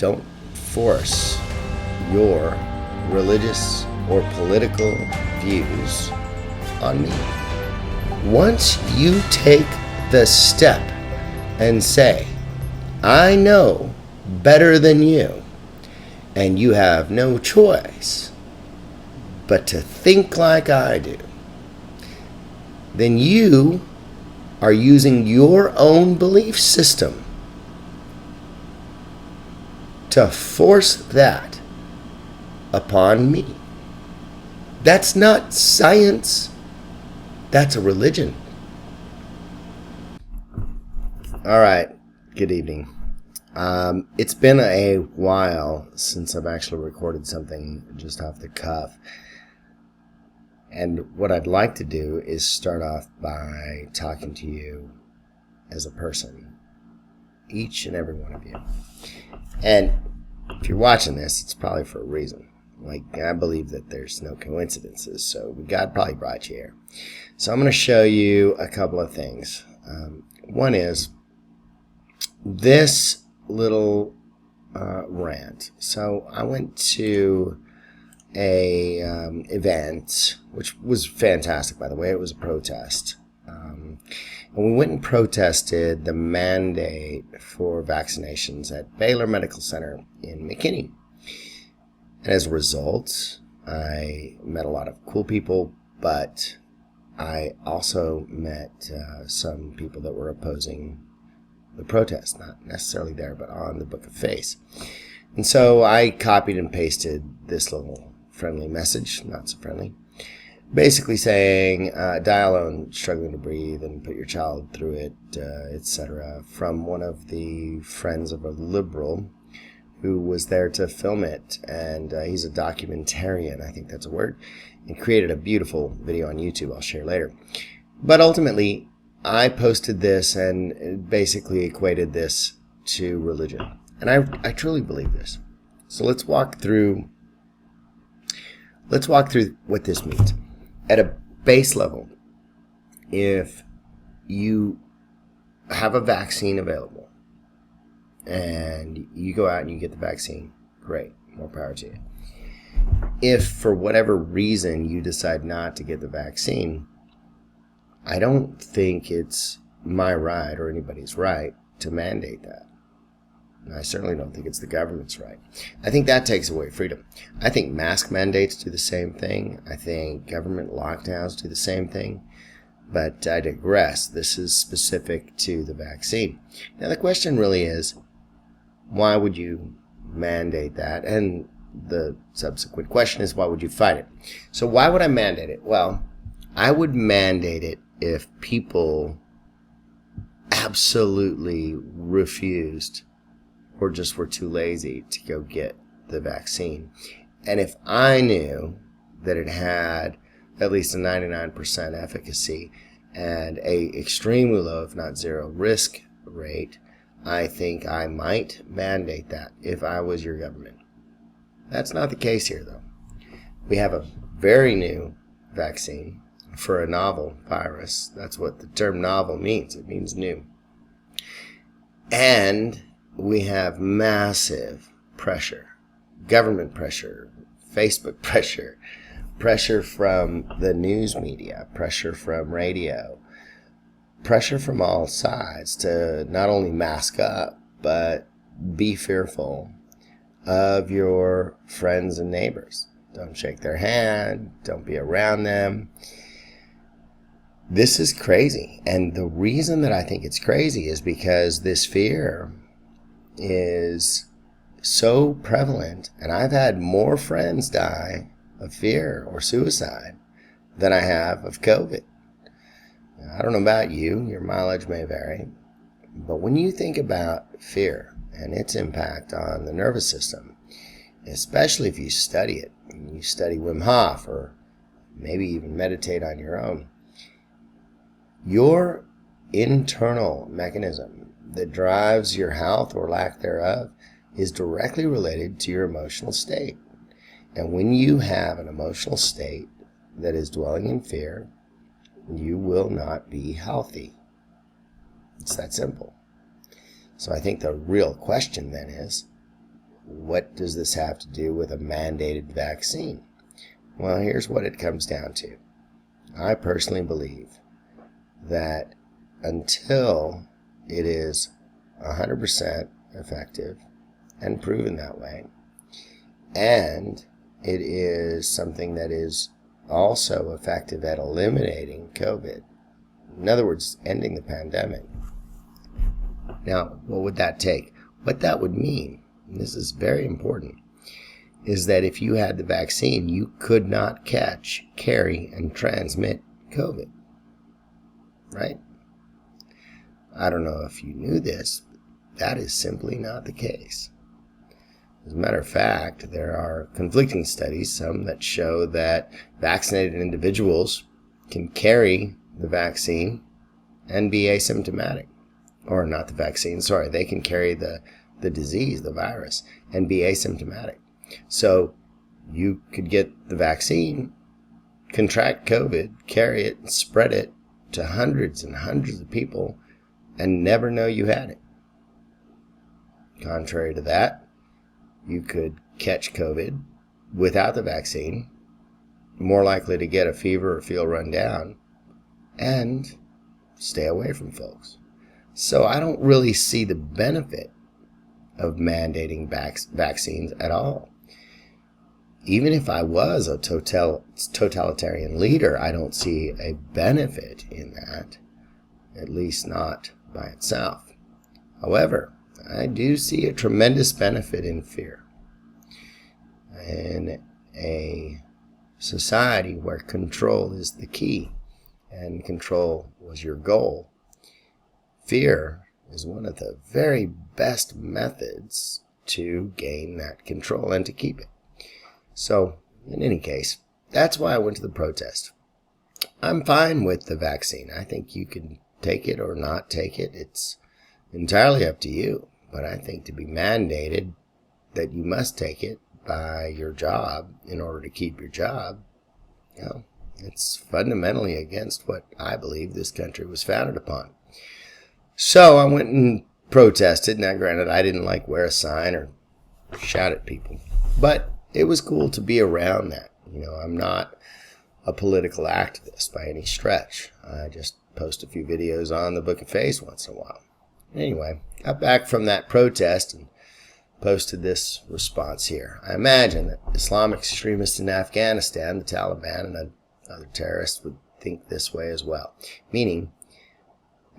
don't force your religious or political views on me. Once you take the step and say, I know better than you, and you have no choice but to think like I do, then you are using your own belief system to force that upon me. That's not science. That's a religion. All right. Good evening. It's been a while since I've actually recorded something just off the cuff. And what I'd like to do is start off by talking to you as a person, each and every one of you. And if you're watching this, it's probably for a reason. Like, I believe that there's no coincidences, so God probably brought you here. So I'm going to show you a couple of things. One is this little rant. So I went to a event, which was fantastic, by the way. It was a protest. And we went and protested the mandate for vaccinations at Baylor Medical Center in McKinney. And as a result, I met a lot of cool people, but I also met some people that were opposing the protest, not necessarily there, but on the Book of Face. And so I copied and pasted this little friendly message, not so friendly, basically saying, die alone, struggling to breathe, and put your child through it, etc., from one of the friends of a liberal who was there to film it. And he's a documentarian, I think that's a word, and created a beautiful video on YouTube I'll share later. But ultimately, I posted this and basically equated this to religion. And I truly believe this. So let's walk through what this means. At a base level, if you have a vaccine available and you go out and you get the vaccine, great, more power to you. If for whatever reason you decide not to get the vaccine, I don't think it's my right or anybody's right to mandate that. And I certainly don't think it's the government's right. I think that takes away freedom. I think mask mandates do the same thing. I think government lockdowns do the same thing. But I digress. This is specific to the vaccine. Now the question really is, why would you mandate that? And the subsequent question is, why would you fight it? So why would I mandate it? Well, I would mandate it if people absolutely refused or just were too lazy to go get the vaccine. And if I knew that it had at least a 99% efficacy and a extremely low, if not zero, risk rate, I think I might mandate that if I was your government. That's not the case here, though. We have a very new vaccine for a novel virus. That's what the term novel means. It means new. And we have massive pressure, government pressure, Facebook pressure, pressure from the news media, pressure from radio, pressure from all sides to not only mask up, but be fearful of your friends and neighbors. Don't shake their hand. Don't be around them. This is crazy. And the reason that I think it's crazy is because this fear is so prevalent, and I've had more friends die of fear or suicide than I have of COVID. I don't know about you, your mileage may vary, but when you think about fear and its impact on the nervous system, especially if you study it, and you study Wim Hof or maybe even meditate on your own, your internal mechanism that drives your health or lack thereof is directly related to your emotional state. And when you have an emotional state that is dwelling in fear, you will not be healthy. It's that simple. So I think the real question then is, what does this have to do with a mandated vaccine? Well, here's what it comes down to. I personally believe that until it is 100% effective and proven that way, and it is something that is also effective at eliminating COVID, in other words, ending the pandemic. Now, what would that take? What that would mean, and this is very important, is that if you had the vaccine, you could not catch, carry, and transmit COVID. Right? I don't know if you knew this, but that is simply not the case. As a matter of fact, there are conflicting studies, some that show that vaccinated individuals can carry the vaccine and be asymptomatic. Or not the vaccine, sorry, they can carry the disease, the virus, and be asymptomatic. So you could get the vaccine, contract COVID, carry it, and spread it to hundreds and hundreds of people and never know you had it. Contrary to that, you could catch COVID without the vaccine, more likely to get a fever or feel run down, and stay away from folks. So I don't really see the benefit of mandating vaccines at all. Even if I was a totalitarian leader, I don't see a benefit in that, at least not by itself. However, I do see a tremendous benefit in fear. In a society where control is the key, and control was your goal, fear is one of the very best methods to gain that control and to keep it. So, in any case, that's why I went to the protest. I'm fine with the vaccine. I think you can take it or not take it. It's entirely up to you. But I think to be mandated that you must take it by your job in order to keep your job, it's fundamentally against what I believe this country was founded upon. So I went and protested. Now, granted, I didn't wear a sign or shout at people, but it was cool to be around that. I'm not a political activist by any stretch. I just post a few videos on the Book of Face once in a while. Anyway, got back from that protest and posted this response here. I imagine that Islamic extremists in Afghanistan, the Taliban, and other terrorists would think this way as well. Meaning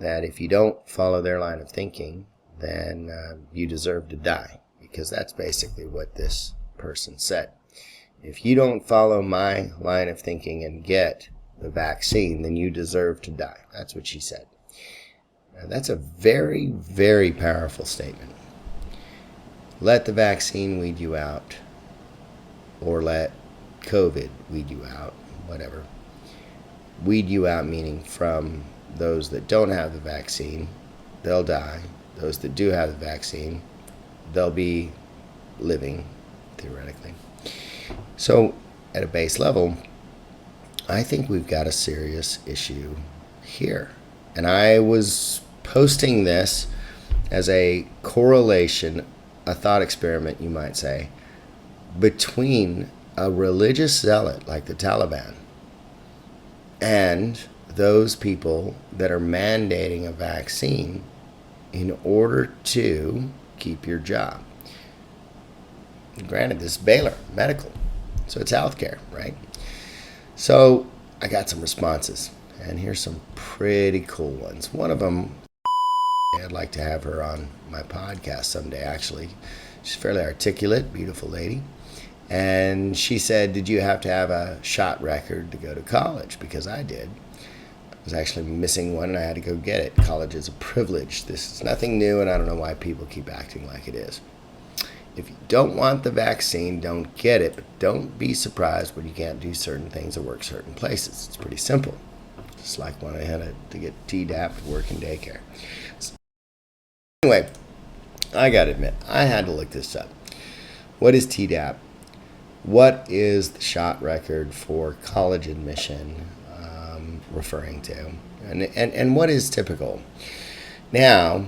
that if you don't follow their line of thinking, then you deserve to die. Because that's basically what this person said. If you don't follow my line of thinking and get the vaccine, then you deserve to die. That's what she said. Now, that's a very, very powerful statement. Let the vaccine weed you out, or let COVID weed you out, whatever. Weed you out meaning from those that don't have the vaccine, they'll die. Those that do have the vaccine, they'll be living, theoretically. So, at a base level, I think we've got a serious issue here. And I was posting this as a correlation, a thought experiment, you might say, between a religious zealot like the Taliban and those people that are mandating a vaccine in order to keep your job. Granted, this is Baylor Medical, so it's healthcare, right? So I got some responses, and here's some pretty cool ones. One of them, I'd like to have her on my podcast someday, actually. She's fairly articulate, beautiful lady. And she said, did you have to have a shot record to go to college? Because I did. I was actually missing one, and I had to go get it. College is a privilege. This is nothing new, and I don't know why people keep acting like it is. If you don't want the vaccine, don't get it, but don't be surprised when you can't do certain things or work certain places. It's pretty simple. Just like when I had to get Tdap to work in daycare. So, anyway, I gotta admit, I had to look this up. What is Tdap? What is the shot record for college admission referring to? And what is typical? Now,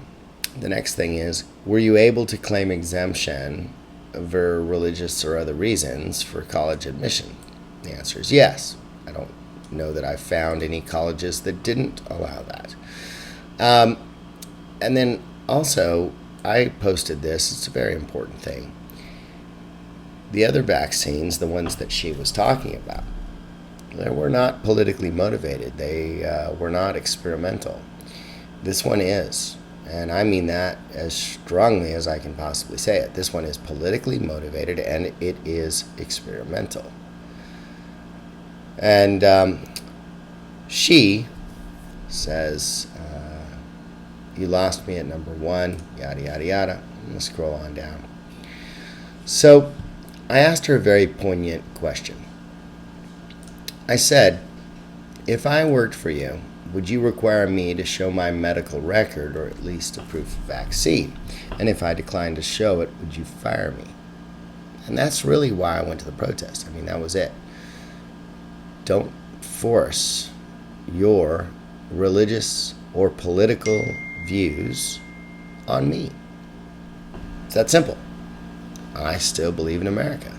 the next thing is, were you able to claim exemption for religious or other reasons for college admission? The answer is yes. I don't know that I've found any colleges that didn't allow that. And then also, I posted this. It's a very important thing. The other vaccines, the ones that she was talking about, they were not politically motivated. They were not experimental. This one is. And I mean that as strongly as I can possibly say it. This one is politically motivated, and it is experimental. And she says, you lost me at number 1, yada, yada, yada. I'm going to scroll on down. So I asked her a very poignant question. I said, if I worked for you, would you require me to show my medical record, or at least a proof of vaccine? And if I declined to show it, would you fire me? And that's really why I went to the protest. I mean, that was it. Don't force your religious or political views on me. It's that simple. I still believe in America.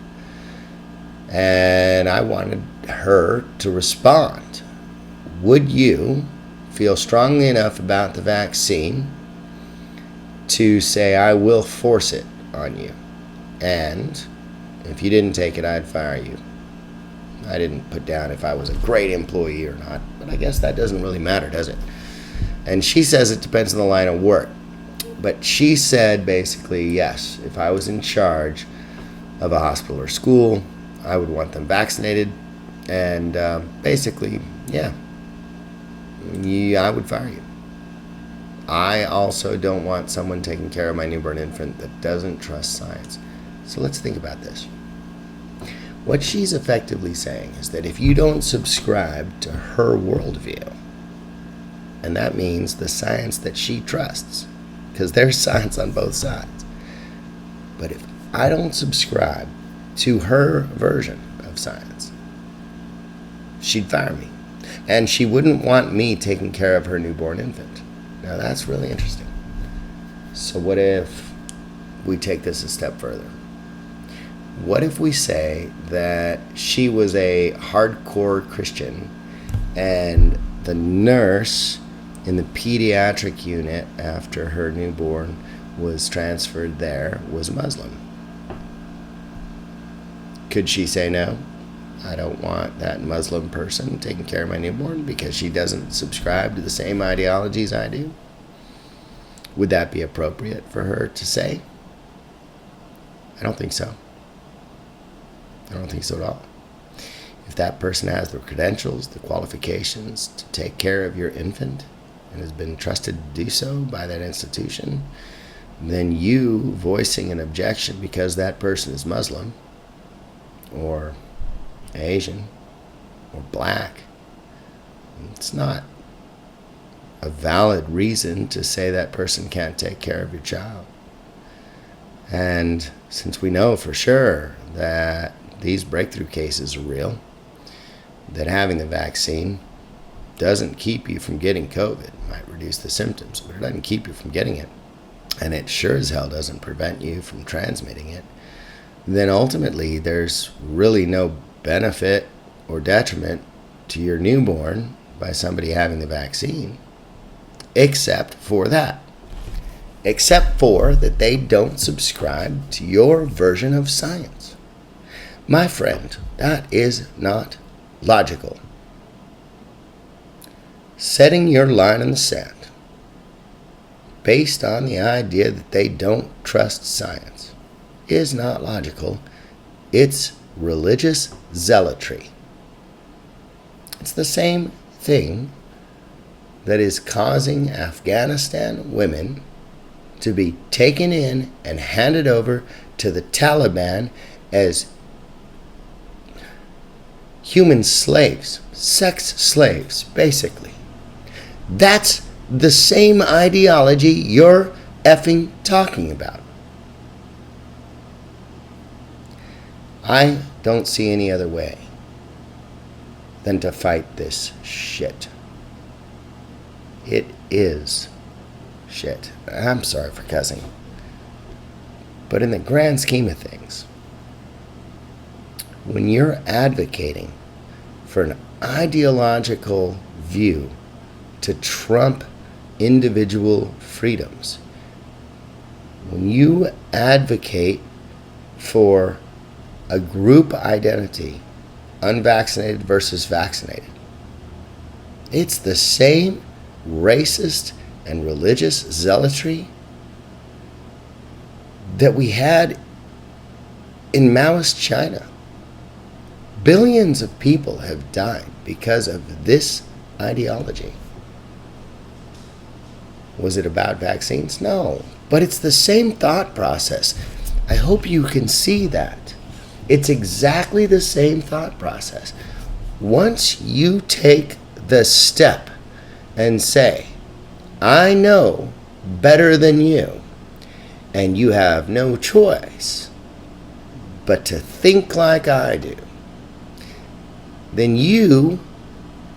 And I wanted her to respond. Would you feel strongly enough about the vaccine to say, I will force it on you? And if you didn't take it, I'd fire you. I didn't put down if I was a great employee or not, but I guess that doesn't really matter, does it? And she says it depends on the line of work. But she said basically, yes, if I was in charge of a hospital or school, I would want them vaccinated. And basically, yeah, I would fire you. I also don't want someone taking care of my newborn infant that doesn't trust science. So let's think about this. What she's effectively saying is that if you don't subscribe to her worldview, and that means the science that she trusts, because there's science on both sides, but if I don't subscribe to her version of science, she'd fire me. And she wouldn't want me taking care of her newborn infant. Now that's really interesting. So what if we take this a step further? What if we say that she was a hardcore Christian and the nurse in the pediatric unit after her newborn was transferred there was Muslim? Could she say no? I don't want that Muslim person taking care of my newborn because she doesn't subscribe to the same ideologies I do? Would that be appropriate for her to say? I don't think so. I don't think so at all. If that person has the credentials, the qualifications to take care of your infant and has been trusted to do so by that institution, then you voicing an objection because that person is Muslim or Asian or black, it's not a valid reason to say that person can't take care of your child. And since we know for sure that these breakthrough cases are real, that having the vaccine doesn't keep you from getting COVID. It might reduce the symptoms, but it doesn't keep you from getting it. And it sure as hell doesn't prevent you from transmitting it. Then ultimately there's really no benefit or detriment to your newborn by somebody having the vaccine, except for that. Except for that they don't subscribe to your version of science. My friend, that is not logical. Setting your line in the sand based on the idea that they don't trust science is not logical. It's religious zealotry. It's the same thing that is causing Afghanistan women to be taken in and handed over to the Taliban as human slaves, sex slaves, basically. That's the same ideology you're effing talking about. I don't see any other way than to fight this shit. It is shit. I'm sorry for cussing. But in the grand scheme of things, when you're advocating for an ideological view to trump individual freedoms, when you advocate for a group identity, unvaccinated versus vaccinated, it's the same racist and religious zealotry that we had in Maoist China. Billions of people have died because of this ideology. Was it about vaccines? No. But it's the same thought process. I hope you can see that. It's exactly the same thought process. Once you take the step and say, I know better than you, and you have no choice but to think like I do, then you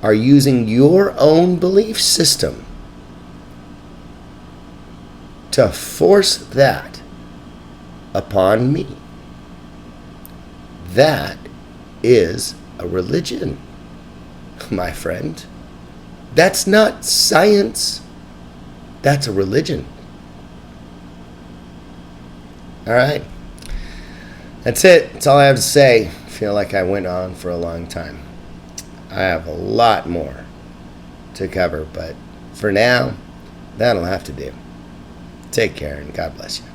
are using your own belief system to force that upon me. That is a religion, my friend. That's not science. That's a religion. All right. That's it. That's all I have to say. I feel like I went on for a long time. I have a lot more to cover, but for now, that'll have to do. Take care and God bless you.